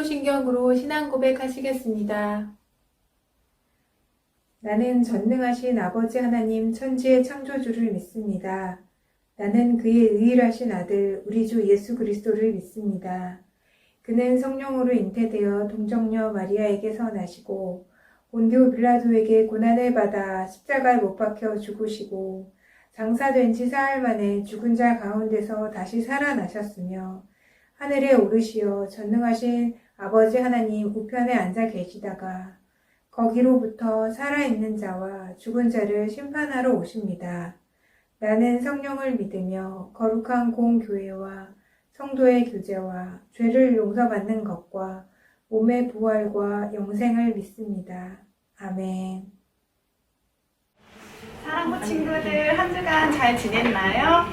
사도신경으로 신앙 고백하시겠습니다. 나는 전능하신 아버지 하나님 천지의 창조주를 믿습니다. 나는 그의 의일하신 아들 우리 주 예수 그리스도를 믿습니다. 그는 성령으로 잉태되어 동정녀 마리아에게서 나시고 본디오 빌라도에게 고난을 받아 십자가에 못 박혀 죽으시고 장사된 지 사흘 만에 죽은 자 가운데서 다시 살아나셨으며 하늘에 오르시어 전능하신 아버지 하나님 우편에 앉아 계시다가 거기로부터 살아있는 자와 죽은 자를 심판하러 오십니다. 나는 성령을 믿으며 거룩한 공교회와 성도의 교제와 죄를 용서받는 것과 몸의 부활과 영생을 믿습니다. 아멘. 사랑부 친구들 한 주간 잘 지냈나요?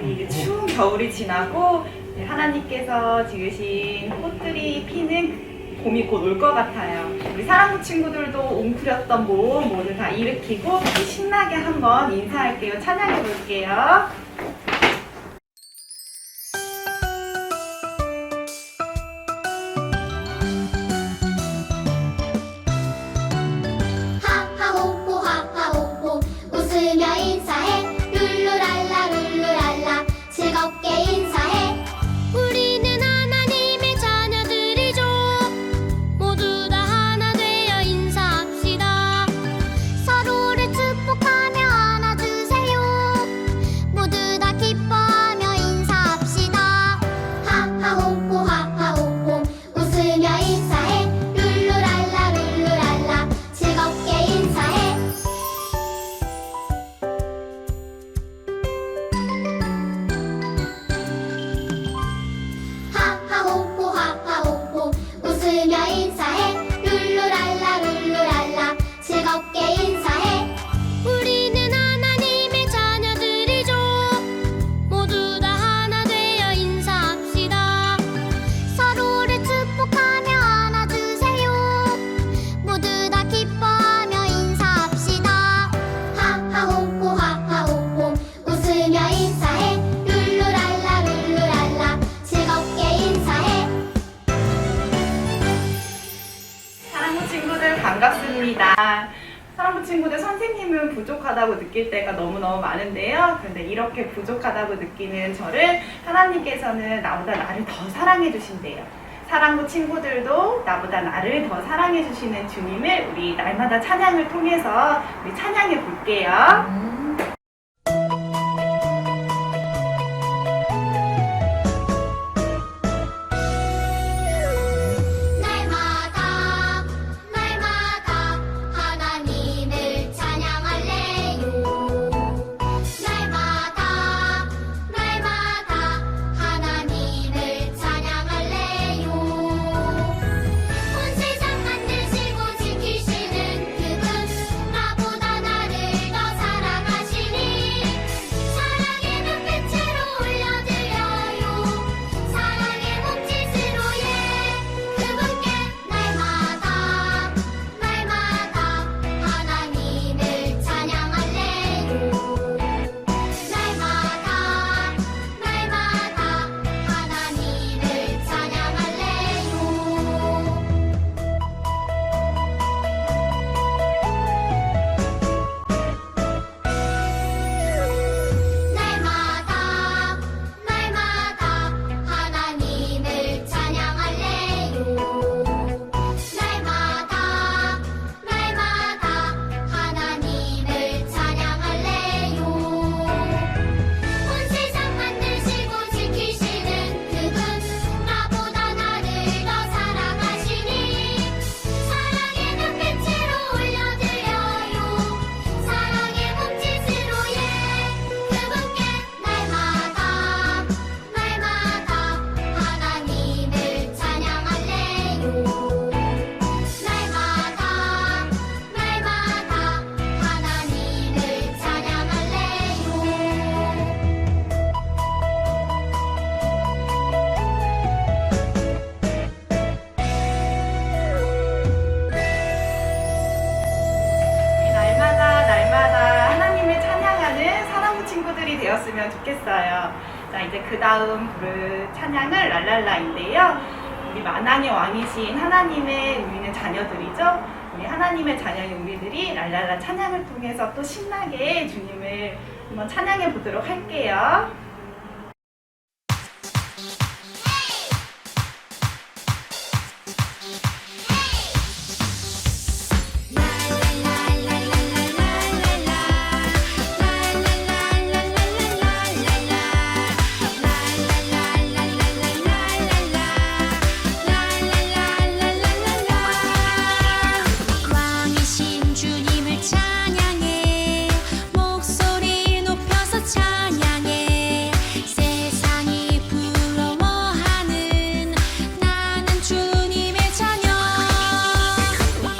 우리 추운 겨울이 지나고 하나님께서 지으신 꽃들이 피는 봄이 곧 올 것 같아요. 우리 사랑부 친구들도 웅크렸던 몸 모두 다 일으키고 신나게 한번 인사할게요. 찬양해 볼게요. 하하호호 하하호호 웃으며 인사해 룰루랄라 룰루랄라 즐겁게 인사해 우리는 하나님의 자녀들이죠 모두 다 하나 되어 인사합시다 서로를 축복하며 안아주세요 모두 다 기뻐하며 인사합시다 하하호호 하하호호 웃으며 인사해 룰루랄라 룰루랄라 즐겁게 인사해 하하호호 하하호호 웃으며 인사해 룰루랄라 룰루랄라 즐겁게 인사해 우리는 하나님의 자녀들이죠 모두 다 하나 되어 인사합시다 서로를 축복하며 안아주세요 모두 다 기뻐하며 인사합시다 하하호호 하하호호 웃으며 인사해 룰루랄라 룰루랄라 즐겁게 인사해 사랑부 친구들 반갑습니다. 사랑부 친구들 선생님은 부족하다고 느낄 때가 너무너무 많은데요. 그런데 이렇게 부족하다고 느끼는 저를 하나님께서는 나보다 나를 더 사랑해 주신대요. 사랑부 친구들도 나보다 나를 더 사랑해 주시는 주님을 우리 날마다 찬양을 통해서 우리 찬양해 볼게요. 날마다 날마다 하나님을 찬양할래요 날마다 날마다 하나님을 찬양할래요 온 세상 만드시고 지키시는 그분 나보다 나를 더 사랑하시니 사랑의 눈빛으로 올려드려요 사랑의 몸짓으로 그분께 날마다 날마다 하나님을 찬양할래요 날마다 날마다 하나님을 찬양할래요 날마다 날마다 하나님을 찬양할래요 날마다 날마다 하나님을 찬양할래요 온 세상 만드시고 지키시는 그분 나보다 나를 더 사랑하시니 사랑의 눈빛으로 올려드려요 사랑의 몸짓으로 그분께 날마다 날마다 하나님을 찬양할래요 날마다 날마다 하나님을 찬양할래요 날마다 하나님을 찬양하는 사랑부 친구들이 되었으면 좋겠어요. 자, 이제 그 다음 부를 찬양을 랄랄라인데요. 우리 만왕의 왕이신 하나님의 우리는 자녀들이죠. 우리 하나님의 자녀인 우리들이 랄랄라 찬양을 통해서 또 신나게 주님을 한번 찬양해 보도록 할게요. 왕이신 주님을 찬양해 목소리 높여서 찬양해 세상이 부러워하는 나는 주님의 자녀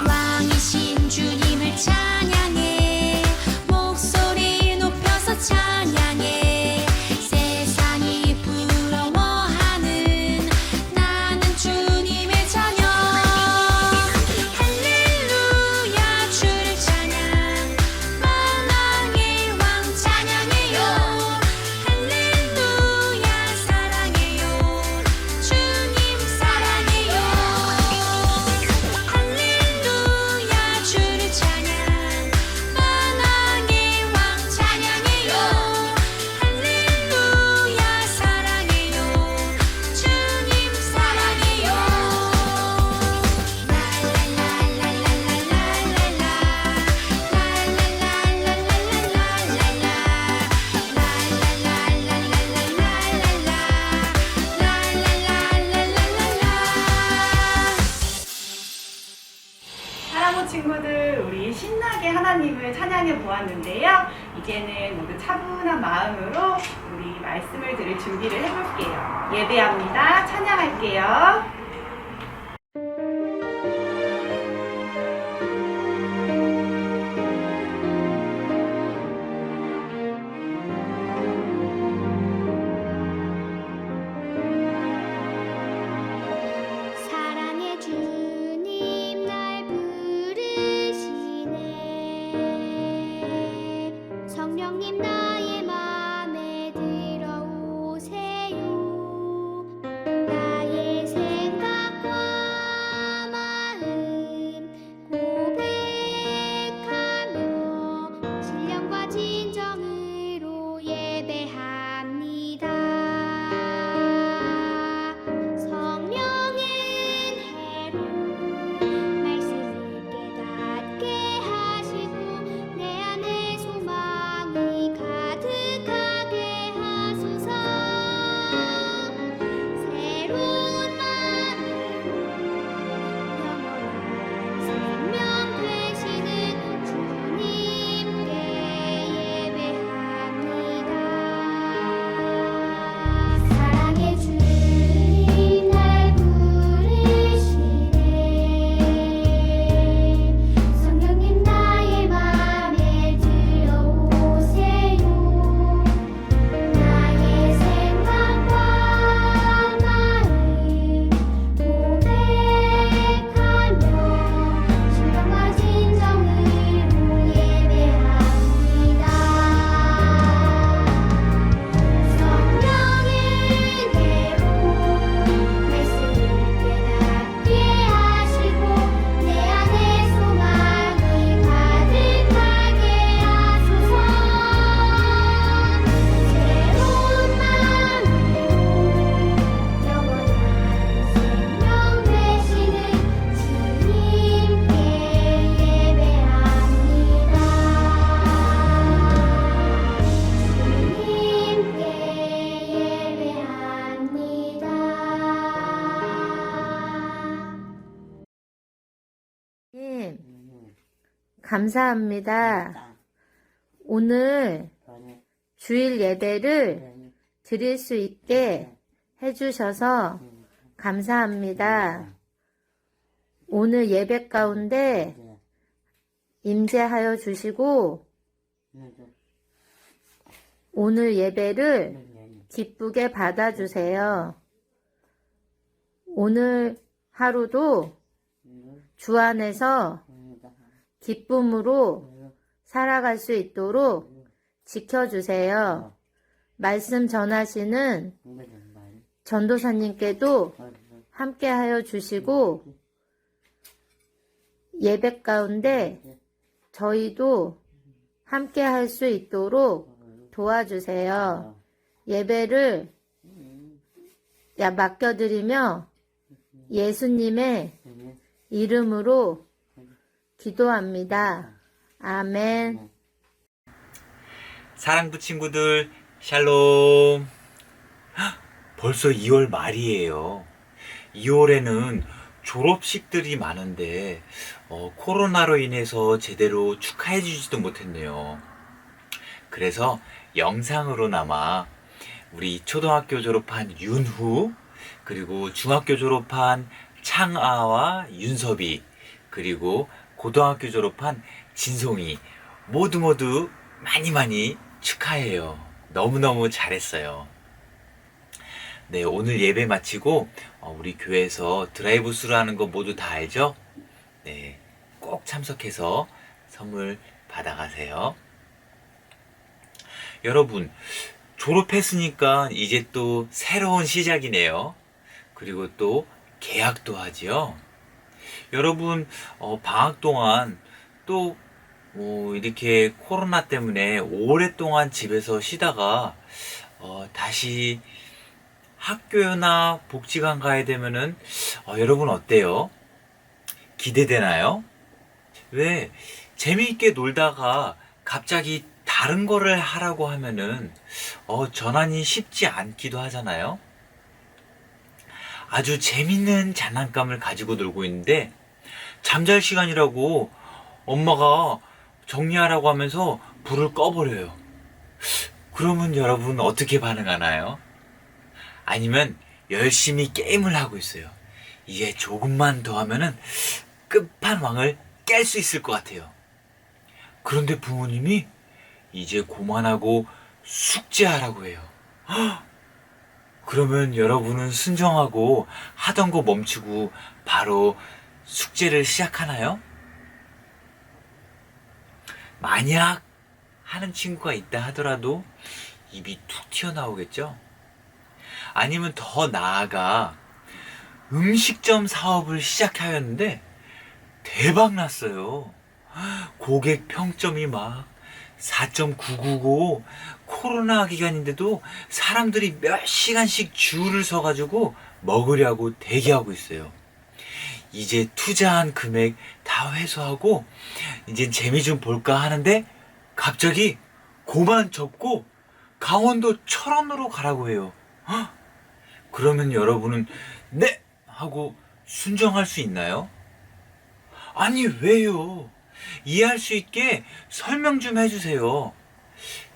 왕이신 주님을 찬양해 목소리 높여서 찬양해 세상이 부러워하는 나는 주님의 자녀 할렐루야 주를 찬양 만왕의 왕 찬양해요 할렐루야 사랑해요 주님 사랑해요 할렐루야 주를 찬양 만왕의 왕 찬양해요 할렐루야 사랑해요 주님 사랑해요 사랑하는 친구들, 우리 신나게 하나님을 찬양해 보았는데요. 이제는 모두 차분한 마음으로 우리 말씀을 들을 준비를 해볼게요. 예배합니다. 찬양할게요. 사랑의 주님 날 부르시네 성령님 나의 맘에 들어오세요 나의 생각과 마음 고백하며 신령과 진정으로 예배합니다 성령은 해로 말씀을 깨닫게 하시고 내 안에 소망이 가득하게 하소서 새로운 마음으로 영원한 생명 되시는 주님께 예배합니다 사랑의 주님 날 부르시네 성령님 나의 맘에 들어오세요 나의 생각과 마음 고백하며 신령과 진정으로 예배합니다 성령은 해로 말씀을 깨닫게 하시고 내 안에 소망이 가득하게 하소서 새로운 마음으로 영원한 생명 되시는 주님께 감사합니다. 오늘 주일 예배를 드릴 수 있게 해주셔서 감사합니다. 오늘 예배 가운데 임재하여 주시고 오늘 예배를 기쁘게 받아주세요. 오늘 하루도 주 안에서 기쁨으로 살아갈 수 있도록 지켜주세요. 말씀 전하시는 전도사님께도 함께 하여 주시고 예배 가운데 저희도 함께 할 수 있도록 도와주세요. 예배를 맡겨드리며 예수님의 이름으로 기도합니다. 아멘. 사랑부 친구들, 샬롬. 헉, 벌써 2월 말이에요. 2월에는 졸업식들이 많은데 코로나로 인해서 제대로 축하해 주지도 못했네요. 그래서 영상으로나마 우리 초등학교 졸업한 윤후, 그리고 중학교 졸업한 창아와 윤섭이, 그리고 고등학교 졸업한 진송이 모두 많이 축하해요. 너무너무 잘했어요. 네, 오늘 예배 마치고 우리 교회에서 드라이브 스루 하는 거 모두 다 알죠? 네, 꼭 참석해서 선물 받아가세요. 여러분, 졸업했으니까 이제 또 새로운 시작이네요. 그리고 또 계약도 하지요. 여러분, 방학 동안 또 이렇게 코로나 때문에 오랫동안 집에서 쉬다가 다시 학교나 복지관 가야 되면은 여러분 어때요? 기대되나요? 왜 재미있게 놀다가 갑자기 다른 거를 하라고 하면은 전환이 쉽지 않기도 하잖아요. 아주 재밌는 장난감을 가지고 놀고 있는데 잠잘 시간이라고 엄마가 정리하라고 하면서 불을 꺼버려요. 그러면 여러분 어떻게 반응하나요? 아니면 열심히 게임을 하고 있어요. 이제 조금만 더 하면은 끝판왕을 깰 수 있을 것 같아요. 그런데 부모님이 이제 그만하고 숙제하라고 해요. 그러면 여러분은 순종하고 하던 거 멈추고 바로 숙제를 시작하나요? 만약 하는 친구가 있다 하더라도 입이 툭 튀어나오겠죠? 아니면 더 나아가 음식점 사업을 시작하였는데 대박 났어요. 고객 평점이 막 4.999, 코로나 기간인데도 사람들이 몇 시간씩 줄을 서가지고 먹으려고 대기하고 있어요. 이제 투자한 금액 다 회수하고 이제 재미 좀 볼까 하는데 갑자기 고만 접고 강원도 철원으로 가라고 해요. 그러면 여러분은 네! 하고 순종할 수 있나요? 아니 왜요? 이해할 수 있게 설명 좀 해주세요.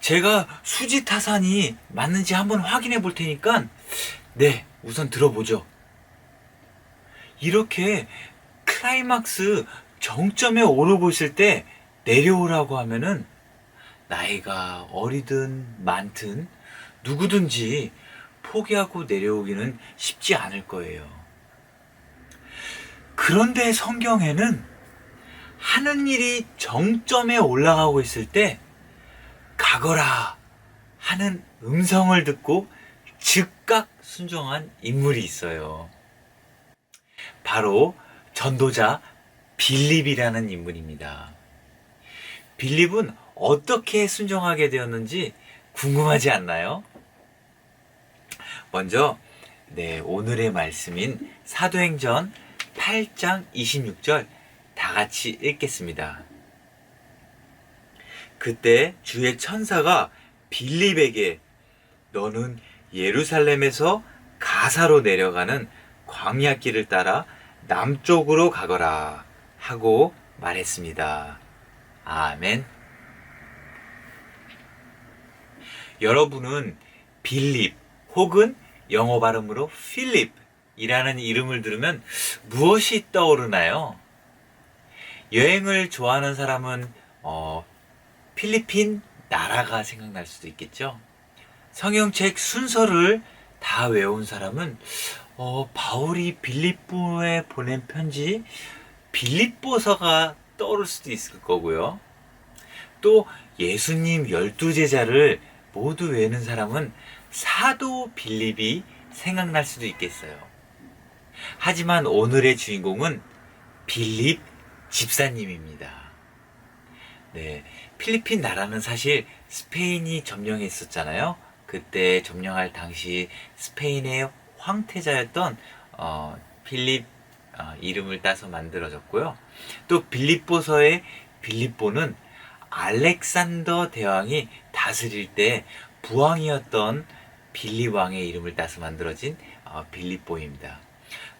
제가 수지타산이 맞는지 한번 확인해 볼 테니까 네, 우선 들어보죠. 이렇게 클라이막스 정점에 오르고 있을 때 내려오라고 하면은 나이가 어리든 많든 누구든지 포기하고 내려오기는 쉽지 않을 거예요. 그런데 성경에는 하는 일이 정점에 올라가고 있을 때 가거라 하는 음성을 듣고 즉각 순종한 인물이 있어요. 바로 전도자 빌립이라는 인물입니다. 빌립은 어떻게 순종하게 되었는지 궁금하지 않나요? 먼저 오늘의 말씀인 사도행전 8장 26절 다 같이 읽겠습니다. 그때 주의 천사가 빌립에게 너는 예루살렘에서 가사로 내려가는 광야길을 따라 남쪽으로 가거라 하고 말했습니다. 아멘. 여러분은 빌립 혹은 영어 발음으로 필립이라는 이름을 들으면 무엇이 떠오르나요? 여행을 좋아하는 사람은 필리핀 나라가 생각날 수도 있겠죠. 성경책 순서를 다 외운 사람은 바울이 빌립보에 보낸 편지 빌립보서가 떠오를 수도 있을 거고요. 또 예수님 12제자를 모두 외우는 사람은 사도 빌립이 생각날 수도 있겠어요. 하지만 오늘의 주인공은 빌립 집사님입니다. 네, 필리핀 나라는 사실 스페인이 점령했었잖아요. 그때 점령할 당시 스페인의 황태자였던 필립 이름을 따서 만들어졌고요. 또 빌립보서의 빌립보는 알렉산더 대왕이 다스릴 때 부왕이었던 빌립 왕의 이름을 따서 만들어진 빌립보입니다.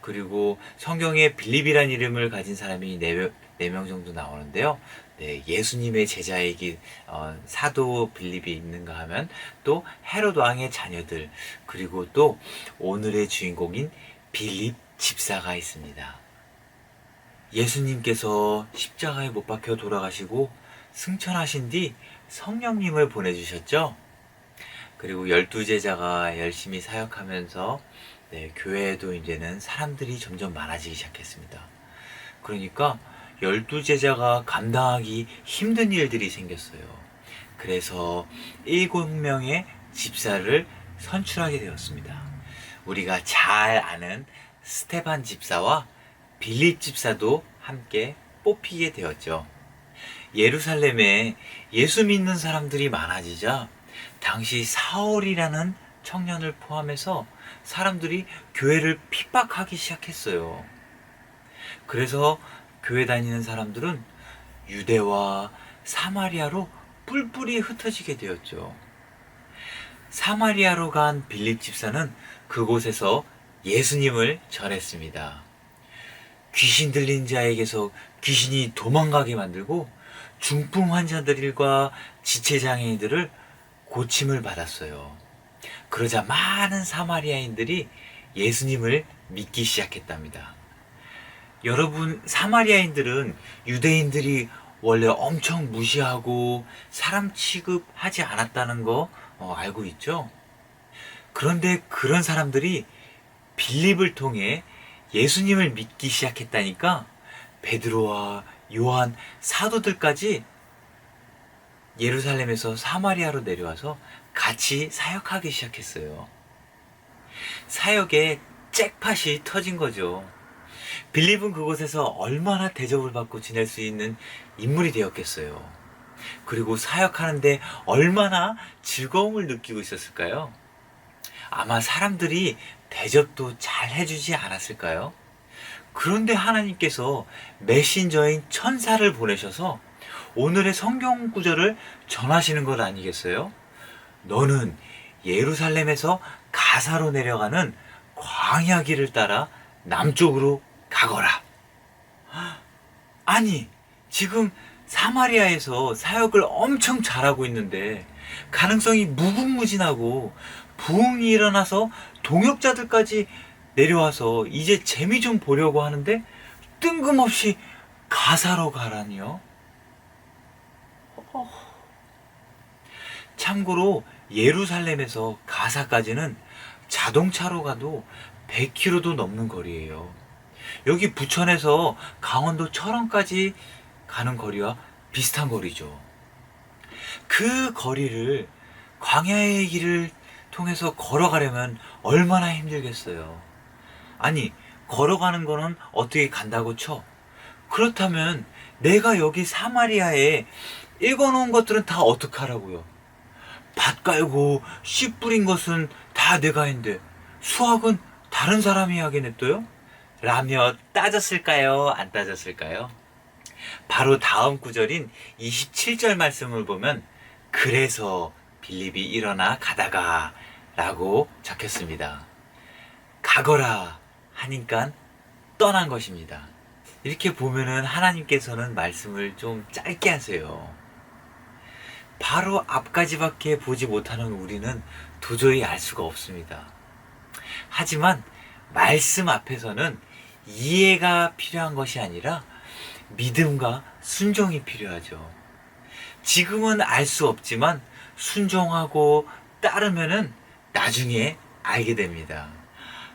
그리고 성경에 빌립이라는 이름을 가진 사람이 4명 정도 나오는데요. 네, 예수님의 제자이기 사도 빌립이 있는가 하면 또 헤롯 왕의 자녀들, 그리고 또 오늘의 주인공인 빌립 집사가 있습니다. 예수님께서 십자가에 못 박혀 돌아가시고 승천하신 뒤 성령님을 보내주셨죠. 그리고 12제자가 열심히 사역하면서 교회에도 이제는 사람들이 점점 많아지기 시작했습니다. 그러니까 12제자가 감당하기 힘든 일들이 생겼어요. 그래서 7명의 집사를 선출하게 되었습니다. 우리가 잘 아는 스테반 집사와 빌립 집사도 함께 뽑히게 되었죠. 예루살렘에 예수 믿는 사람들이 많아지자 당시 사울이라는 청년을 포함해서 사람들이 교회를 핍박하기 시작했어요. 그래서 교회 다니는 사람들은 유대와 사마리아로 뿔뿔이 흩어지게 되었죠. 사마리아로 간 빌립 집사는 그곳에서 예수님을 전했습니다. 귀신 들린 자에게서 귀신이 도망가게 만들고 중풍 환자들과 지체장애인들을 고침을 받았어요. 그러자 많은 사마리아인들이 예수님을 믿기 시작했답니다. 여러분, 사마리아인들은 유대인들이 원래 엄청 무시하고 사람 취급하지 않았다는 거 알고 있죠? 그런데 그런 사람들이 빌립을 통해 예수님을 믿기 시작했다니까 베드로와 요한 사도들까지 예루살렘에서 사마리아로 내려와서 같이 사역하기 시작했어요. 사역에 잭팟이 터진 거죠. 빌립은 그곳에서 얼마나 대접을 받고 지낼 수 있는 인물이 되었겠어요. 그리고 사역하는데 얼마나 즐거움을 느끼고 있었을까요? 아마 사람들이 대접도 잘 해주지 않았을까요? 그런데 하나님께서 메신저인 천사를 보내셔서 오늘의 성경 구절을 전하시는 것 아니겠어요? 너는 예루살렘에서 가사로 내려가는 광야 길을 따라 남쪽으로 가거라. 아니, 지금 사마리아에서 사역을 엄청 잘하고 있는데 가능성이 무궁무진하고 부흥이 일어나서 동역자들까지 내려와서 이제 재미 좀 보려고 하는데 뜬금없이 가사로 가라니요? 참고로 예루살렘에서 가사까지는 자동차로 가도 100km도 넘는 거리예요. 여기 부천에서 강원도 철원까지 가는 거리와 비슷한 거리죠. 그 거리를 광야의 길을 통해서 걸어가려면 얼마나 힘들겠어요. 아니, 걸어가는 거는 어떻게 간다고 쳐. 그렇다면 내가 여기 사마리아에 읽어놓은 것들은 다 어떡하라고요. 밭 깔고 씨 뿌린 것은 다 내가 했는데 수확은 다른 사람이 하게 냅둬요? 라며 따졌을까요? 안 따졌을까요? 바로 다음 구절인 27절 말씀을 보면 그래서 빌립이 일어나 가다가 라고 적혔습니다. 가거라 하니까 떠난 것입니다. 이렇게 보면은 하나님께서는 말씀을 좀 짧게 하세요. 바로 앞까지밖에 보지 못하는 우리는 도저히 알 수가 없습니다. 하지만 말씀 앞에서는 이해가 필요한 것이 아니라 믿음과 순종이 필요하죠. 지금은 알 수 없지만 순종하고 따르면은 나중에 알게 됩니다.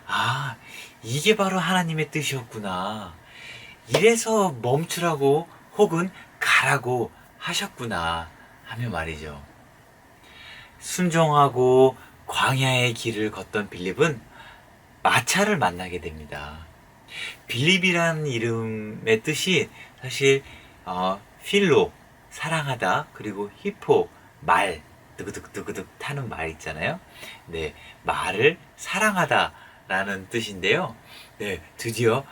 아, 이게 바로 하나님의 뜻이었구나. 이래서 멈추라고 혹은 가라고 하셨구나 하며 말이죠. 순종하고 광야의 길을 걷던 빌립은 마차를 만나게 됩니다. 빌립이라는 이름의 뜻이 사실 필로, 사랑하다, 그리고 히포, 말, 뜨그득 타는 말 있잖아요. 네, 말을 사랑하다 라는 뜻인데요. 네, 드디어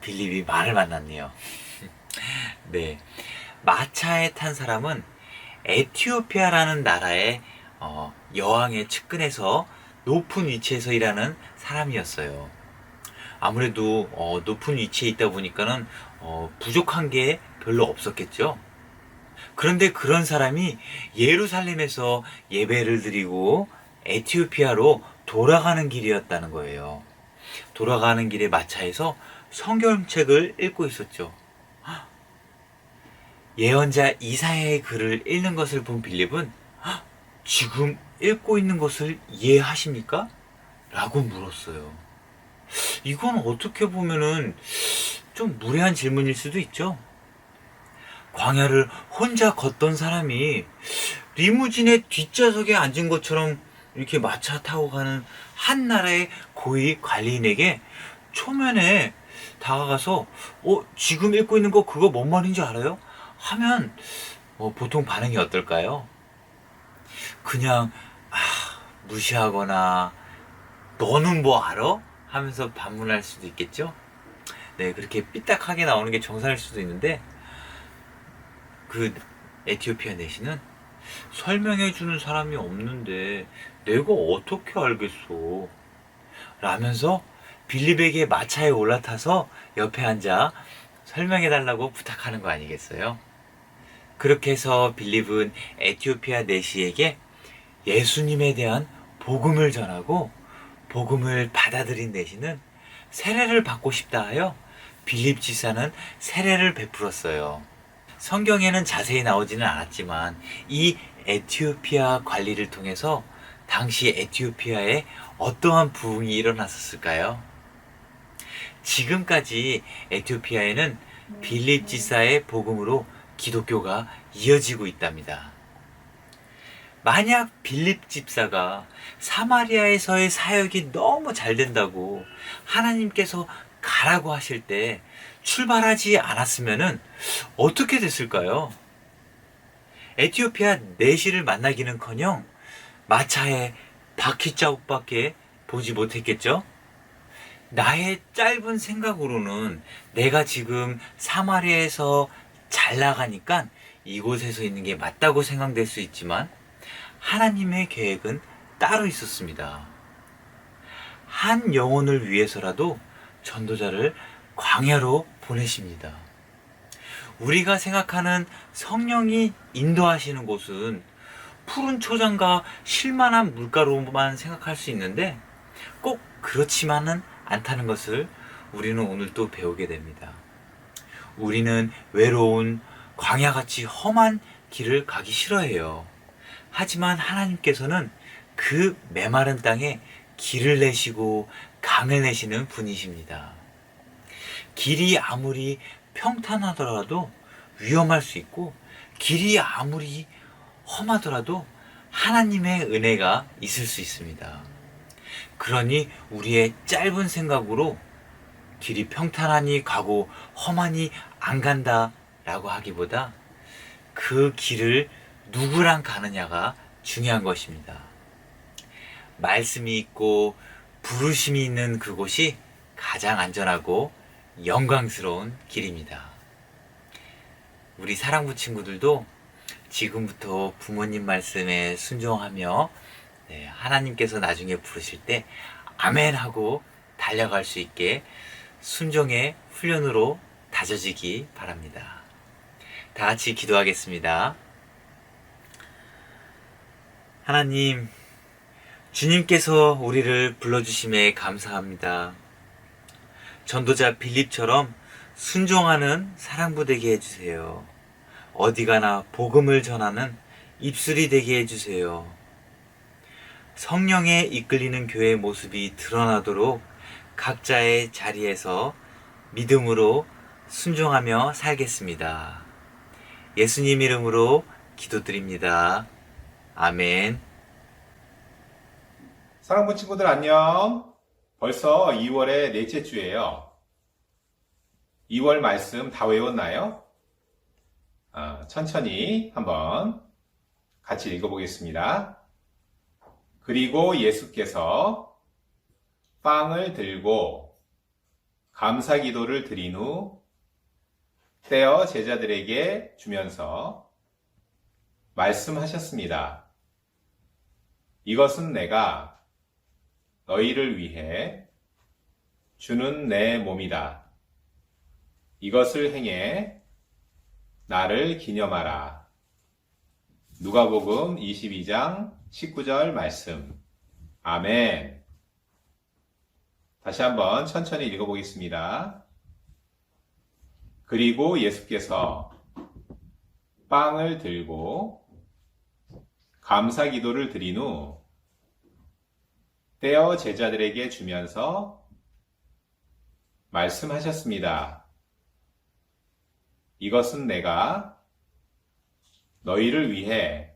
빌립이 말을 만났네요. 네, 마차에 탄 사람은 에티오피아라는 나라의 여왕의 측근에서 높은 위치에서 일하는 사람이었어요. 아무래도 높은 위치에 있다 보니까는 부족한 게 별로 없었겠죠. 그런데 그런 사람이 예루살렘에서 예배를 드리고 에티오피아로 돌아가는 길이었다는 거예요. 돌아가는 길에 마차에서 성경책을 읽고 있었죠. 예언자 이사야의 글을 읽는 것을 본 빌립은 지금 읽고 있는 것을 이해하십니까? 라고 물었어요. 이건 어떻게 보면은 좀 무례한 질문일 수도 있죠. 광야를 혼자 걷던 사람이 리무진의 뒷좌석에 앉은 것처럼 이렇게 마차 타고 가는 한 나라의 고위 관리인에게 초면에 다가가서 지금 읽고 있는 거 그거 뭔 말인지 알아요? 하면 보통 반응이 어떨까요? 그냥 무시하거나 너는 뭐 알아? 하면서 반문할 수도 있겠죠? 네, 그렇게 삐딱하게 나오는 게 정상일 수도 있는데 그 에티오피아 내시는 설명해 주는 사람이 없는데 내가 어떻게 알겠어? 라면서 빌립에게 마차에 올라타서 옆에 앉아 설명해 달라고 부탁하는 거 아니겠어요? 그렇게 해서 빌립은 에티오피아 내시에게 예수님에 대한 복음을 전하고 복음을 받아들인 내시는 세례를 받고 싶다 하여 빌립 지사는 세례를 베풀었어요. 성경에는 자세히 나오지는 않았지만 이 에티오피아 관리를 통해서 당시 에티오피아에 어떠한 부흥이 일어났었을까요? 지금까지 에티오피아에는 빌립 지사의 복음으로 기독교가 이어지고 있답니다. 만약 빌립 집사가 사마리아에서의 사역이 너무 잘 된다고 하나님께서 가라고 하실 때 출발하지 않았으면 어떻게 됐을까요? 에티오피아 내시를 만나기는커녕 마차에 바퀴 자국밖에 보지 못했겠죠? 나의 짧은 생각으로는 내가 지금 사마리아에서 잘 나가니까 이곳에서 있는 게 맞다고 생각될 수 있지만 하나님의 계획은 따로 있었습니다. 한 영혼을 위해서라도 전도자를 광야로 보내십니다. 우리가 생각하는 성령이 인도하시는 곳은 푸른 초장과 쉴만한 물가로만 생각할 수 있는데 꼭 그렇지만은 않다는 것을 우리는 오늘 또 배우게 됩니다. 우리는 외로운 광야같이 험한 길을 가기 싫어해요. 하지만 하나님께서는 그 메마른 땅에 길을 내시고 강을 내시는 분이십니다. 길이 아무리 평탄하더라도 위험할 수 있고 길이 아무리 험하더라도 하나님의 은혜가 있을 수 있습니다. 그러니 우리의 짧은 생각으로 길이 평탄하니 가고 험하니 안 간다 라고 하기보다 그 길을 누구랑 가느냐가 중요한 것입니다. 말씀이 있고 부르심이 있는 그곳이 가장 안전하고 영광스러운 길입니다. 우리 사랑부 친구들도 지금부터 부모님 말씀에 순종하며 하나님께서 나중에 부르실 때 아멘 하고 달려갈 수 있게 순종의 훈련으로 다져지기 바랍니다. 다 같이 기도하겠습니다. 하나님, 주님께서 우리를 불러주심에 감사합니다. 전도자 빌립처럼 순종하는 사랑부 되게 해주세요. 어디 가나 복음을 전하는 입술이 되게 해주세요. 성령에 이끌리는 교회의 모습이 드러나도록 각자의 자리에서 믿음으로 순종하며 살겠습니다. 예수님 이름으로 기도드립니다. 아멘. 사랑부 친구들 안녕. 벌써 2월의 넷째 주예요. 2월 말씀 다 외웠나요? 천천히 한번 같이 읽어보겠습니다. 그리고 예수께서 빵을 들고 감사 기도를 드린 후 떼어 제자들에게 주면서 말씀하셨습니다. 이것은 내가 너희를 위해 주는 내 몸이다. 이것을 행해 나를 기념하라. 누가복음 22장 19절 말씀. 아멘. 다시 한번 천천히 읽어보겠습니다. 그리고 예수께서 빵을 들고 감사 기도를 드린 후 떼어 제자들에게 주면서 말씀하셨습니다. 이것은 내가 너희를 위해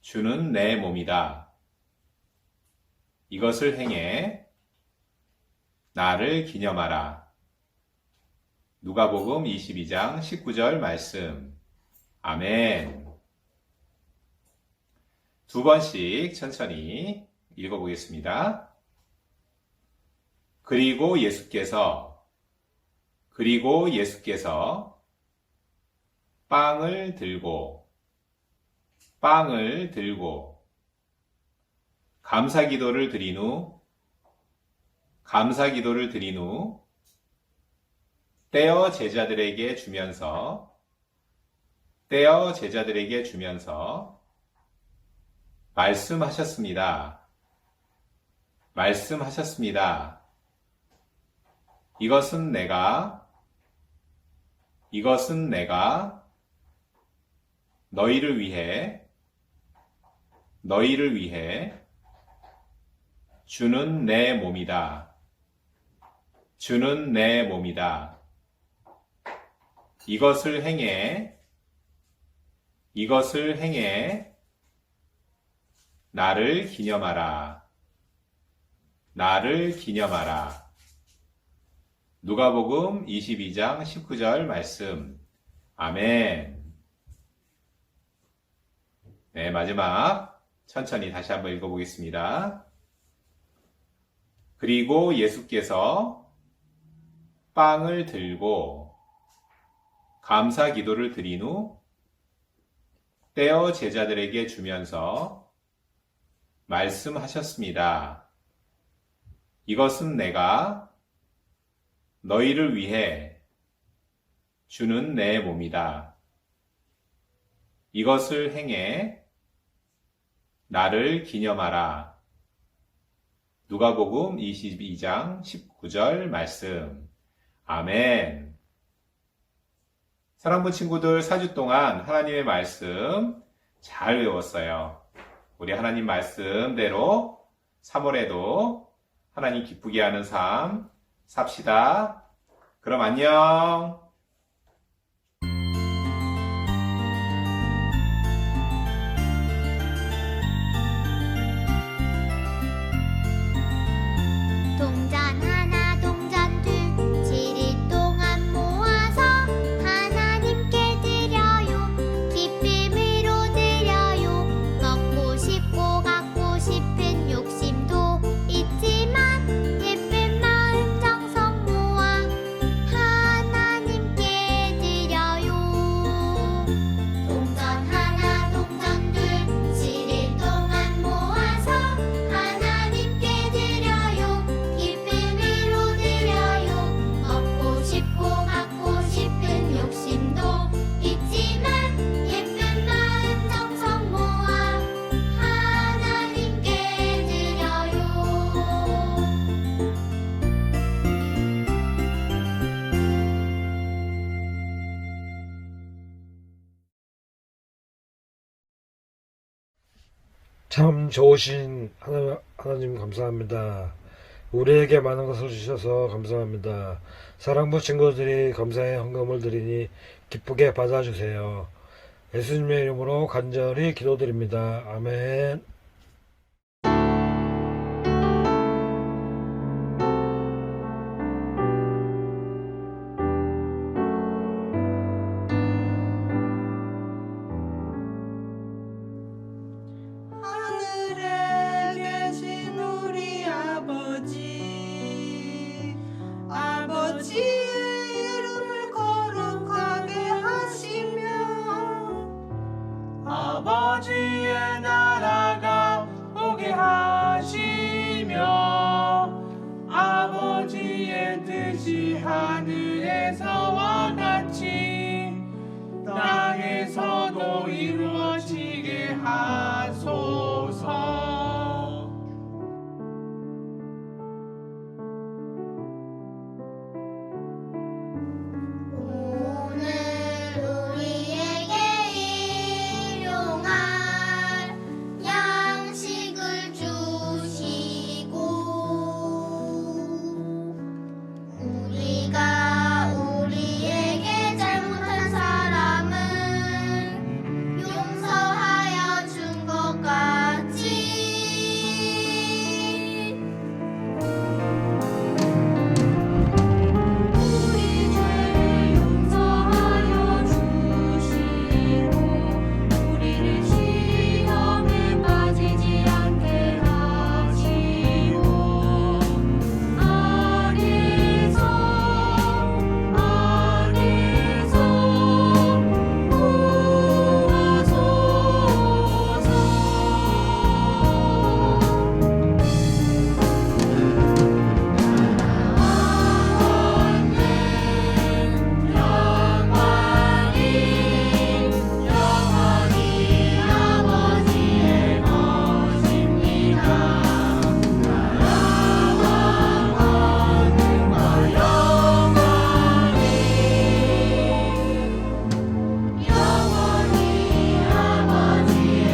주는 내 몸이다. 이것을 행해 나를 기념하라. 누가복음 22장 19절 말씀. 아멘. 두 번씩 천천히 읽어보겠습니다. 그리고 예수께서 빵을 들고 감사 기도를 드린 후 떼어 제자들에게 주면서 말씀하셨습니다. 이것은 내가 너희를 위해 주는 내 몸이다. 이것을 행해 나를 기념하라. 누가복음 22장 19절 말씀. 아멘. 네, 마지막 천천히 다시 한번 읽어보겠습니다. 그리고 예수께서 빵을 들고 감사 기도를 드린 후 떼어 제자들에게 주면서 말씀하셨습니다. 이것은 내가 너희를 위해 주는 내 몸이다. 이것을 행해 나를 기념하라. 누가복음 22장 19절 말씀. 아멘. 사랑부 친구들 4주 동안 하나님의 말씀 잘 외웠어요. 우리 하나님 말씀대로 3월에도 하나님 기쁘게 하는 삶 삽시다. 그럼 안녕. 동전 하나 동전 둘 7일 동안 모아서 하나님께 드려요. 기쁨으로 드려요. 먹고 싶고 갖고 싶은 욕심도 있지만 예쁜 마음 정성 모아 하나님께 드려요. 동전 하나 동전 둘 7일 동안 모아서 하나님께 드려요. 기쁨으로 드려요. 먹고 싶고 갖고 싶은 욕심도 있지만 예쁜 마음 정성 모아 하나님께 드려요. 참 좋으신 하나님 감사합니다. 우리에게 많은 것을 주셔서 감사합니다. 사랑부 친구들이 감사의 헌금을 드리니 기쁘게 받아주세요. 예수님의 이름으로 간절히 기도드립니다. 아멘. 아버지의 나라가 오게 하시며 아버지의 뜻이 하늘에서와 같이 땅에서도 이루어지게 하소서. 오늘 우리에게 일용할 양식을 주시고 우리가 우리에게 잘못한 사람은 용서하여 준 것 같이 우리 죄를 용서하여 주시고 우리를 시험에 빠지지 않게 하시고 악에서 영원히 아버지의 것입니다. 영원히 아버지의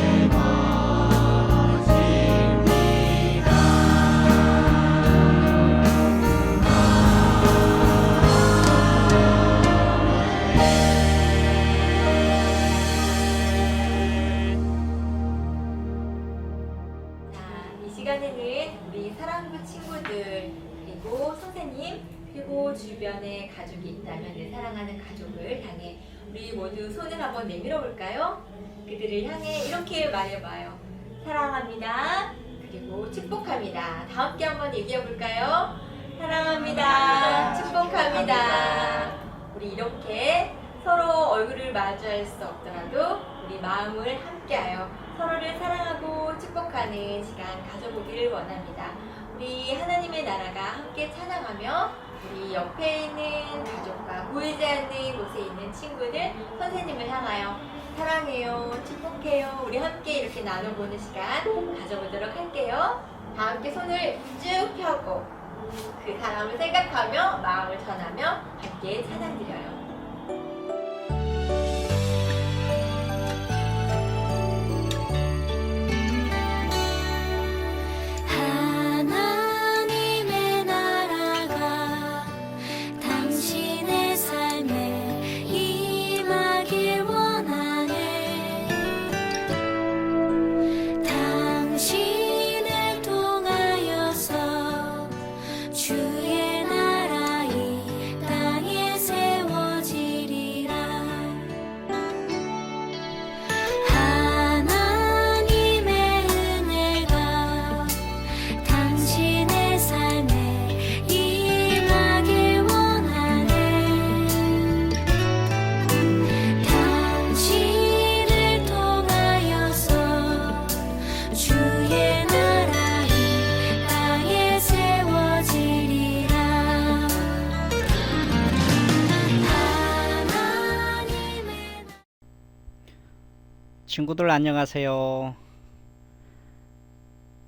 이 시간에는 우리 사랑부 친구들 그리고 선생님 그리고 주변에 가족이 있다면 내 사랑하는 가족을 향해 우리 모두 손을 한번 내밀어 볼까요? 그들을 향해 이렇게 말해봐요. 사랑합니다. 그리고 축복합니다. 다 함께 한번 얘기해 볼까요? 사랑합니다. 축복합니다. 우리 이렇게 서로 얼굴을 마주할 수 없더라도 우리 마음을 함께하여 서로를 사랑하고 축복하는 시간 가져보기를 원합니다. 우리 하나님의 나라가 함께 찬양하며 우리 옆에 있는 가족과 보이지 않는 곳에 있는 친구들, 선생님을 향하여 사랑해요, 축복해요. 우리 함께 이렇게 나눠보는 시간 가져보도록 할게요. 다 함께 손을 쭉 펴고 그 사람을 생각하며 마음을 전하며 함께 찬양드려요. 하나님의 나라가 당신의 삶에 임하길 원하네. 당신을 통하여서 주의 나라 이 땅에 세워지리라. 하나님의 은혜가 당신의 삶에 임하길 원하네. 당신을 통하여서 주의 나라 이 땅에 세워지리라. 하나님의 친구들 안녕하세요.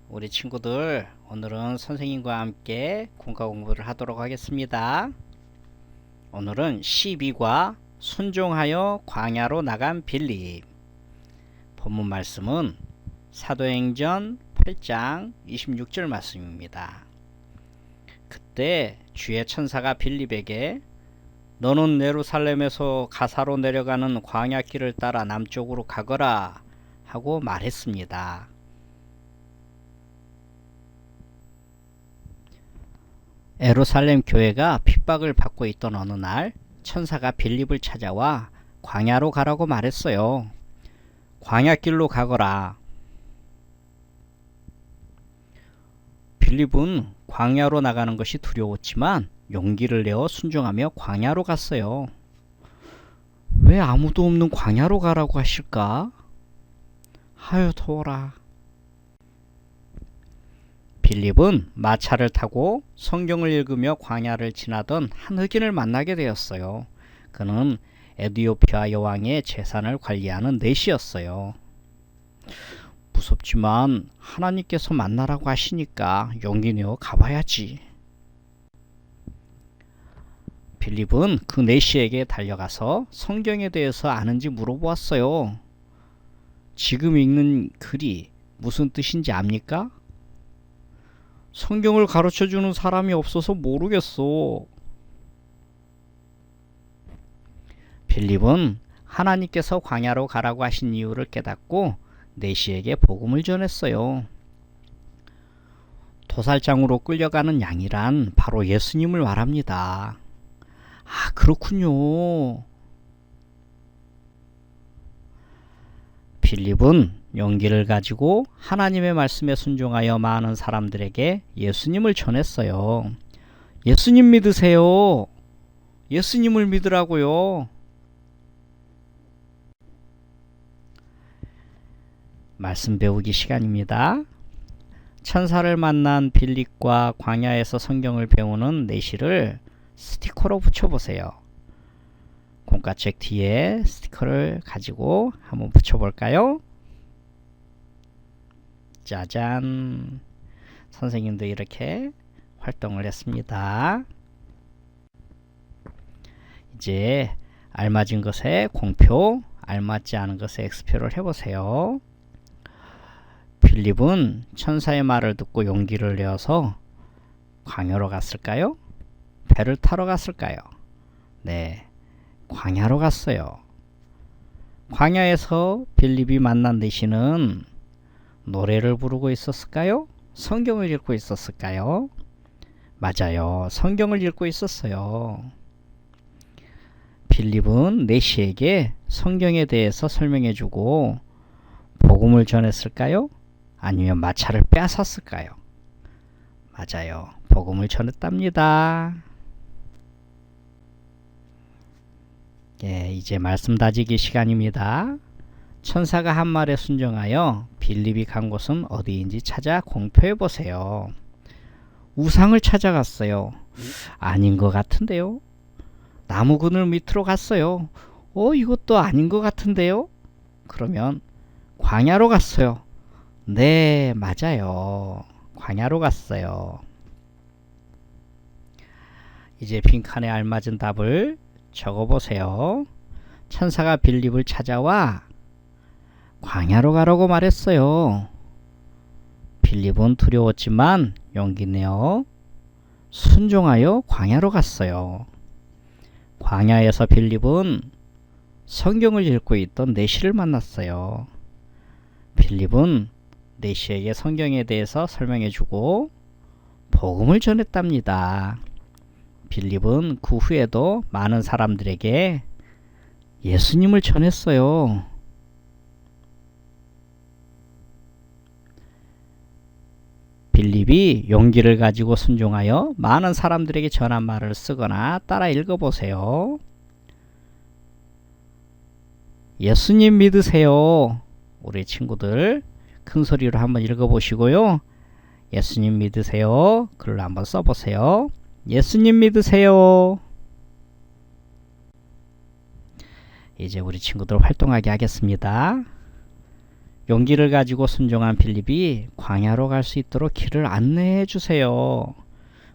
우리 친구들 오늘은 선생님과 함께 군가 공부를 하도록 하겠습니다. 오늘은 12과 순종하여 광야로 나간 빌립. 본문 말씀은 사도행전 8장 26절 말씀입니다. 그때 주의 천사가 빌립에게 너는 예루살렘에서 가사로 내려가는 광야길을 따라 남쪽으로 가거라 하고 말했습니다. 예루살렘 교회가 핍박을 받고 있던 어느 날 천사가 빌립을 찾아와 광야로 가라고 말했어요. 광야길로 가거라. 빌립은 광야로 나가는 것이 두려웠지만 용기를 내어 순종하며 광야로 갔어요. 왜 아무도 없는 광야로 가라고 하실까? 아유 더워라. 빌립은 마차를 타고 성경을 읽으며 광야를 지나던 한 흑인을 만나게 되었어요. 그는 에티오피아 여왕의 재산을 관리하는 내시였어요. 무섭지만 하나님께서 만나라고 하시니까 용기 내어 가봐야지. 빌립은 그 내시에게 달려가서 성경에 대해서 아는지 물어보았어요. 지금 읽는 글이 무슨 뜻인지 압니까? 성경을 가르쳐주는 사람이 없어서 모르겠어. 빌립은 하나님께서 광야로 가라고 하신 이유를 깨닫고 내시에게 복음을 전했어요. 도살장으로 끌려가는 양이란 바로 예수님을 말합니다. 아, 그렇군요. 빌립은 용기를 가지고 하나님의 말씀에 순종하여 많은 사람들에게 예수님을 전했어요. 예수님 믿으세요. 예수님을 믿으라고요. 말씀 배우기 시간입니다. 천사를 만난 빌립과 광야에서 성경을 배우는 내시를 스티커로 붙여보세요. 공과책 뒤에 스티커를 가지고 한번 붙여볼까요? 짜잔! 선생님도 이렇게 활동을 했습니다. 이제 알맞은 것에 공표, 알맞지 않은 것에 X표를 해보세요. 빌립은 천사의 말을 듣고 용기를 내어서 광야로 갔을까요? 배를 타러 갔을까요? 네, 광야로 갔어요. 광야에서 빌립이 만난 내시는 노래를 부르고 있었을까요? 성경을 읽고 있었을까요? 맞아요. 성경을 읽고 있었어요. 빌립은 내시에게 성경에 대해서 설명해주고 복음을 전했을까요? 아니면 마차를 빼앗았을까요? 맞아요. 복음을 전했답니다. 예, 이제 말씀 다지기 시간입니다. 천사가 한 말에 순종하여 빌립이 간 곳은 어디인지 찾아 공표해 보세요. 우상을 찾아갔어요. 아닌 것 같은데요. 나무 그늘 밑으로 갔어요. 이것도 아닌 것 같은데요. 그러면 광야로 갔어요. 네, 맞아요. 광야로 갔어요. 이제 빈칸에 알맞은 답을 적어보세요. 천사가 빌립을 찾아와 광야로 가라고 말했어요. 빌립은 두려웠지만 용기 내어 순종하여 광야로 갔어요. 광야에서 빌립은 성경을 읽고 있던 내시를 만났어요. 빌립은 내시에게 성경에 대해서 설명해주고 복음을 전했답니다. 빌립은 그 후에도 많은 사람들에게 예수님을 전했어요. 빌립이 용기를 가지고 순종하여 많은 사람들에게 전한 말을 쓰거나 따라 읽어보세요. 예수님 믿으세요. 우리 친구들 큰 소리로 한번 읽어보시고요. 예수님 믿으세요. 글을 한번 써보세요. 예수님 믿으세요. 이제 우리 친구들 활동하게 하겠습니다. 용기를 가지고 순종한 빌립이 광야로 갈 수 있도록 길을 안내해 주세요.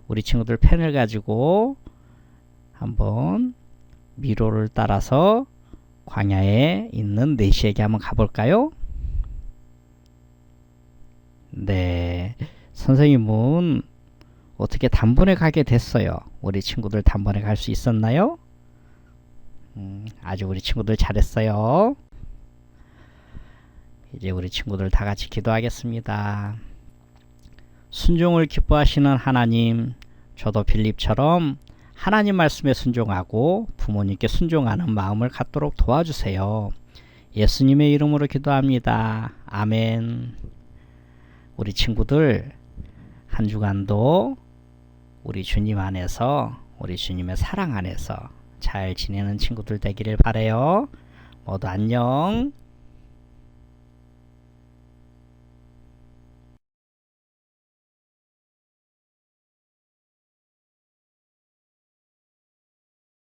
우리 친구들 펜을 가지고 한번 미로를 따라서 광야에 있는 내시에게 한번 가볼까요? 네, 선생님은 어떻게 단번에 가게 됐어요. 우리 친구들 단번에 갈 수 있었나요? 아주 우리 친구들 잘했어요. 이제 우리 친구들 다 같이 기도하겠습니다. 순종을 기뻐하시는 하나님, 저도 빌립처럼 하나님 말씀에 순종하고 부모님께 순종하는 마음을 갖도록 도와주세요. 예수님의 이름으로 기도합니다. 아멘. 우리 친구들 한 주간도 우리 주님 안에서, 우리 주님의 사랑 안에서 잘 지내는 친구들 되기를 바라요. 모두 안녕.